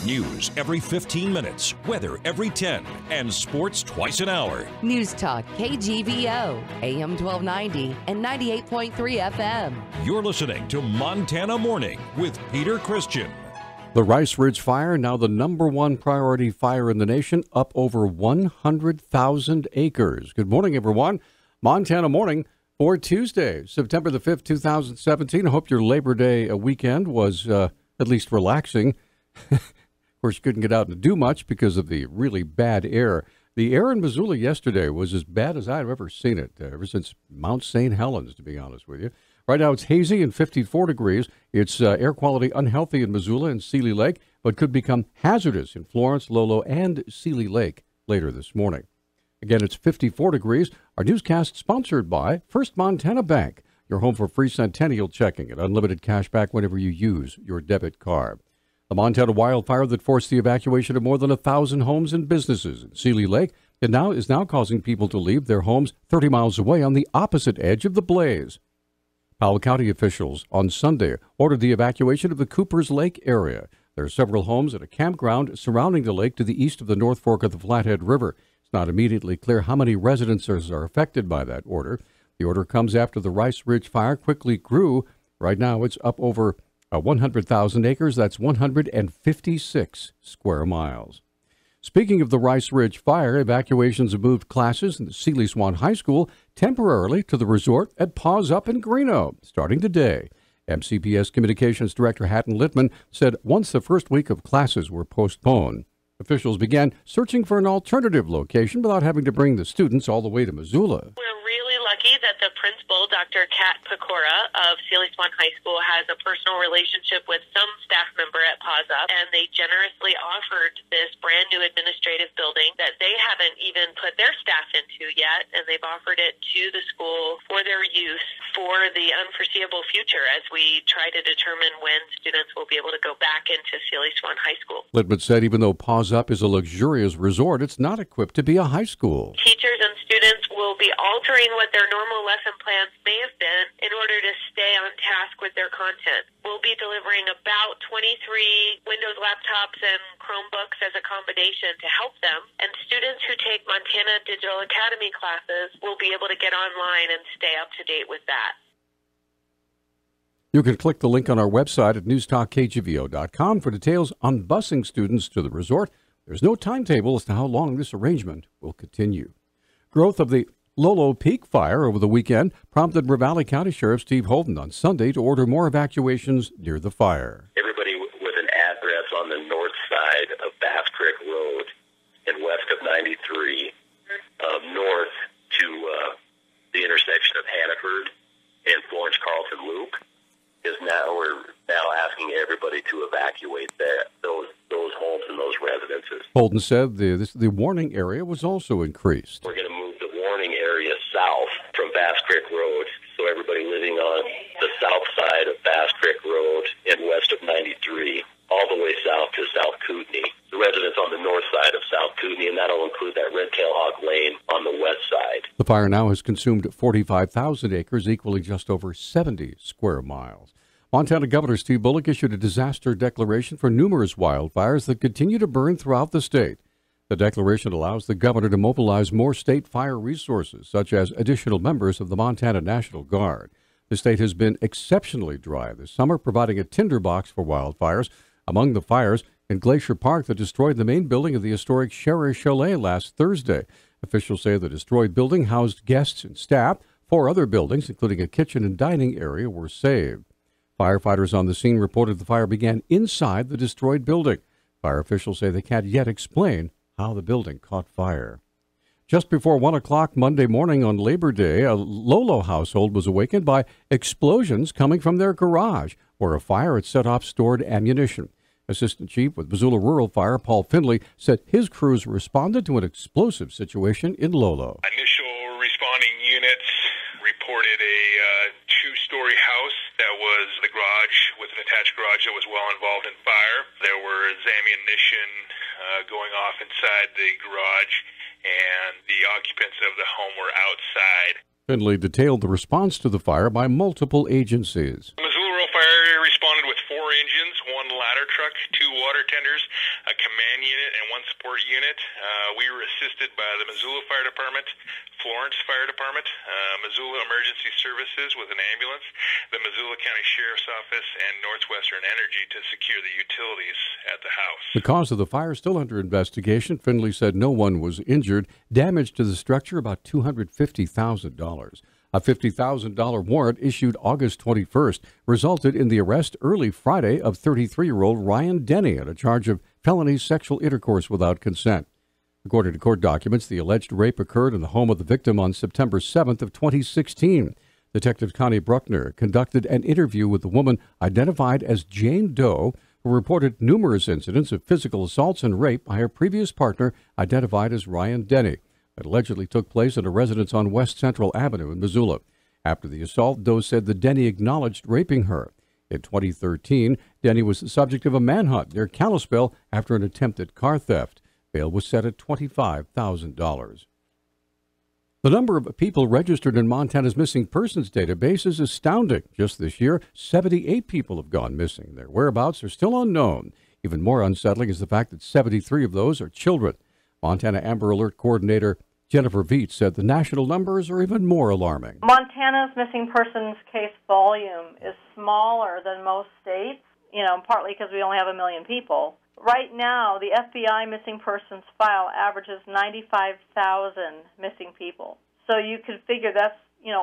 News every 15 minutes, weather every 10, and sports twice an hour. Newstalk, KGVO, AM 1290 and 98.3 FM. You're listening to Montana Morning with Peter Christian. The Rice Ridge Fire, now the #1 priority fire in the nation, up over 100,000 acres. Good morning, everyone. Montana Morning for Tuesday, September the 5th, 2017. I hope your Labor Day weekend was at least relaxing. Of course, you couldn't get out and do much because of the really bad air. The air in Missoula yesterday was as bad as I've ever seen it, ever since Mount St. Helens, to be honest with you. Right now it's hazy and 54 degrees. It's air quality unhealthy in Missoula and Seeley Lake, but could become hazardous in Florence, Lolo, and Seeley Lake later this morning. Again, it's 54 degrees. Our newscast sponsored by First Montana Bank, your home for free centennial checking and unlimited cash back whenever you use your debit card. The Montana wildfire that forced the evacuation of more than 1,000 homes and businesses in Seeley Lake is now causing people to leave their homes 30 miles away on the opposite edge of the blaze. Powell County officials on Sunday ordered the evacuation of the Coopers Lake area. There are several homes and a campground surrounding the lake to the east of the North Fork of the Flathead River. It's not immediately clear how many residences are affected by that order. The order comes after the Rice Ridge fire quickly grew. Right now it's up over 100,000 acres. That's 156 square miles. Speaking of the Rice Ridge fire, evacuations have moved classes in the Seeley Swan High School temporarily to the resort at Paws Up in Greeno, starting today. MCPS Communications Director Hatton Littman said once the first week of classes were postponed, officials began searching for an alternative location without having to bring the students all the way to Missoula. We're really lucky that the principal, Dr. Kat Pecora of Seeley Swan High School, has a personal relationship with some staff member at Paws Up, and they generously offered this brand new administrative building that they haven't even put their staff into yet, and they've offered it to the school for their use for the unforeseeable future as we try to determine when students will be able to go back into Seeley Swan High School. Littman said even though Paws Up is a luxurious resort, it's not equipped to be a high school. Teachers and students will be altering what their normal lesson plans may have been in order to stay on task with their content. We'll be delivering about 23 Windows laptops and Chromebooks as a combination to help them, and students who take Montana Digital Academy classes will be able to get online and stay up to date with that. You can click the link on our website at newstalkkgvo.com for details on busing students to the resort. There's no timetable as to how long this arrangement will continue. Growth of the Lolo Peak fire over the weekend prompted Ravalli County Sheriff Steve Holden on Sunday to order more evacuations near the fire. Everybody with an address on the north side of Bass Creek Road and west of 93, north to the intersection of Hannaford and Florence Carlton Loop, we're now asking everybody to evacuate those homes and those residences. Holden said the warning area was also increased. We're going to move the warning area south from Bass Creek Road, so everybody living on the south side of Bass Creek Road and west of 93, all the way south to South Kootenai. The residents on the north side of South Kootenai, and that'll include that Red Tail Hawk Lane on the west side. The fire now has consumed 45,000 acres, equaling just over 70 square miles. Montana Governor Steve Bullock issued a disaster declaration for numerous wildfires that continue to burn throughout the state. The declaration allows the governor to mobilize more state fire resources, such as additional members of the Montana National Guard. The state has been exceptionally dry this summer, providing a tinderbox for wildfires. Among the fires in Glacier Park that destroyed the main building of the historic Sherry Chalet last Thursday. Officials say the destroyed building housed guests and staff. 4 other buildings, including a kitchen and dining area, were saved. Firefighters on the scene reported the fire began inside the destroyed building. Fire officials say they can't yet explain how the building caught fire. Just before 1 o'clock Monday morning on Labor Day, a Lolo household was awakened by explosions coming from their garage, where a fire had set off stored ammunition. Assistant Chief with Missoula Rural Fire, Paul Finley, said his crews responded to an explosive situation in Lolo. Initial responding units reported a two-story house that was the garage with an attached garage that was well involved in fire. There was ammunition going off inside the garage, and the occupants of the home were outside. Finley detailed the response to the fire by multiple agencies. Missoula Rural Fire responded with 4 engines, 1 ladder truck, 2 water tenders, a command unit, and 1 support unit. We were assisted by the Missoula Fire Department, Florence Fire Department, Missoula Emergency Services with an ambulance, the Missoula County Sheriff's Office, and Northwestern Energy to secure the utilities at the house. The cause of the fire is still under investigation. Findlay said no one was injured. Damage to the structure about $250,000. A $50,000 warrant issued August 21st resulted in the arrest early Friday of 33-year-old Ryan Denny on a charge of felony sexual intercourse without consent. According to court documents, the alleged rape occurred in the home of the victim on September 7th of 2016. Detective Connie Bruckner conducted an interview with the woman identified as Jane Doe, who reported numerous incidents of physical assaults and rape by her previous partner, identified as Ryan Denny. It allegedly took place at a residence on West Central Avenue in Missoula. After the assault, Doe said that Denny acknowledged raping her. In 2013, Denny was the subject of a manhunt near Kalispell after an attempted car theft. Bail was set at $25,000. The number of people registered in Montana's missing persons database is astounding. Just this year, 78 people have gone missing. Their whereabouts are still unknown. Even more unsettling is the fact that 73 of those are children. Montana Amber Alert Coordinator Jennifer Viets said the national numbers are even more alarming. Montana's missing persons case volume is smaller than most states, partly because we only have 1 million people. Right now, the FBI missing persons file averages 95,000 missing people. So you could figure that's,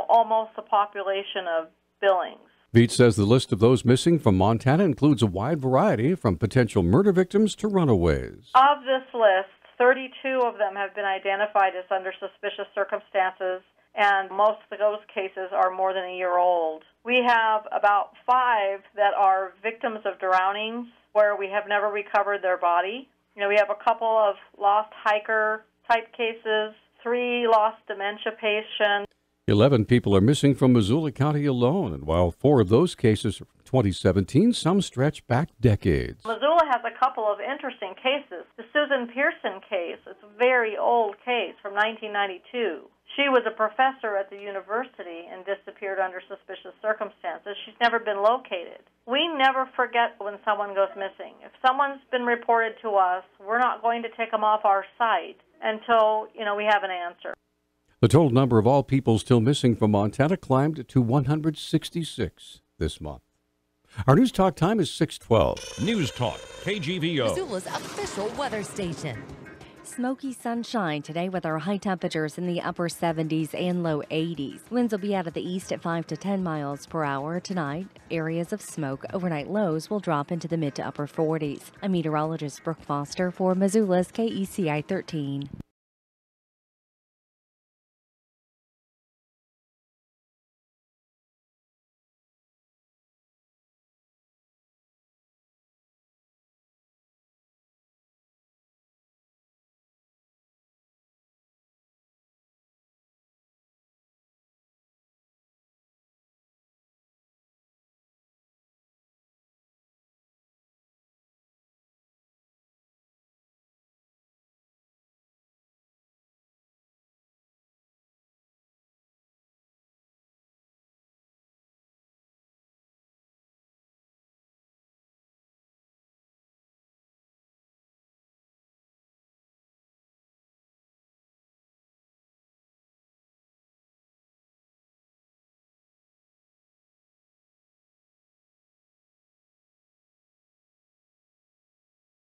almost the population of Billings. Viets says the list of those missing from Montana includes a wide variety, from potential murder victims to runaways. Of this list, 32 of them have been identified as under suspicious circumstances, and most of those cases are more than a year old. We have about 5 that are victims of drownings where we have never recovered their body. We have a couple of lost hiker type cases, 3 lost dementia patients. 11 people are missing from Missoula County alone, and while 4 of those cases are from 2017, some stretch back decades. Missoula has a couple of interesting cases. The Susan Pearson case, it's a very old case from 1992. She was a professor at the university and disappeared under suspicious circumstances. She's never been located. We never forget when someone goes missing. If someone's been reported to us, we're not going to take them off our site until, we have an answer. The total number of all people still missing from Montana climbed to 166 this month. Our News Talk time is 6:12. News Talk, KGVO. Missoula's official weather station. Smoky sunshine today with our high temperatures in the upper 70s and low 80s. Winds will be out of the east at 5 to 10 miles per hour tonight. Areas of smoke. Overnight lows will drop into the mid to upper 40s. I'm meteorologist Brooke Foster for Missoula's KECI 13.